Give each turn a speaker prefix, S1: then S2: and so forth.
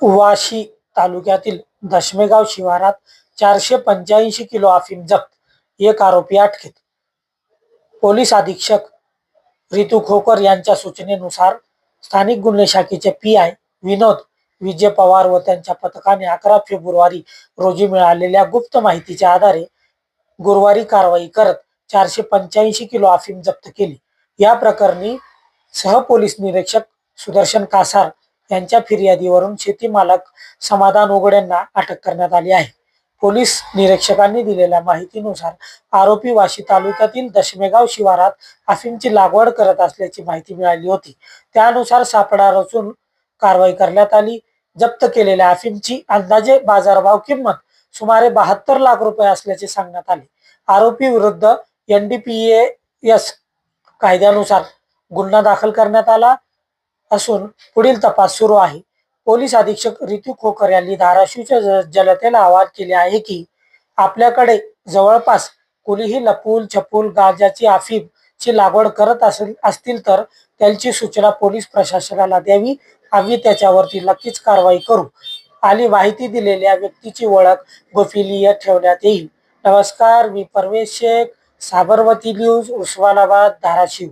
S1: वाशी तालुक्यातील दशमेगाव शिवारात 485 किलो अफीम जप्त, एक आरोपी अटकेत. पोलीस अधीक्षक रितू खोकर यांच्या सूचनेनुसार स्थानिक गुन्हे शाखेचे पी.आय. विनोद विजय पवार व त्यांच्या पथकाने 11 फेब्रुवारी रोजी मिळालेल्या गुप्त माहितीच्या आधारे गुरुवारी कारवाई करत 485 किलो अफीम जप्त केली. या प्रकरणी सहपोलीस निरीक्षक सुदर्शन कासार यांच्या फिर्यादीवरून शेती मालक समाधान उघड यांना अटक करण्यात आली आहे. पोलीस निरीक्षकांनी दिलेल्या माहितीनुसार आरोपी वाशी तालुक्यातील दशमेगाव शिवारात अफीमची लागवड करत असल्याची माहिती मिळाली होती. त्यानुसार सापळा रचून कारवाई करण्यात आली. जप्त केलेल्या अफीमची अंदाजे बाजारभाव किंमत सुमारे 72 लाख रुपये असल्याचे सांगण्यात आले. आरोपी विरुद्ध NDPS कायद्यानुसार गुन्हा दाखल करण्यात आला असून पुढील तपास सुरू आहे. पोलीस अधीक्षक रितू खोकर यांनी धाराशिवच्या जनतेला आवाहन केले आहे की आपल्याकडे जवळपास कोणीही लपून छपून गांजाची अफीमची लागवड करत असतील तर त्यांची सूचना पोलीस प्रशासनाला द्यावी. आम्ही त्याच्यावरती नक्कीच कारवाई करू आणि माहिती दिलेल्या व्यक्तीची ओळख गोपनीय ठेवण्यात येईल. नमस्कार, मी परवेश शेख, साबरमती न्यूज, उस्मानाबाद, धाराशिव.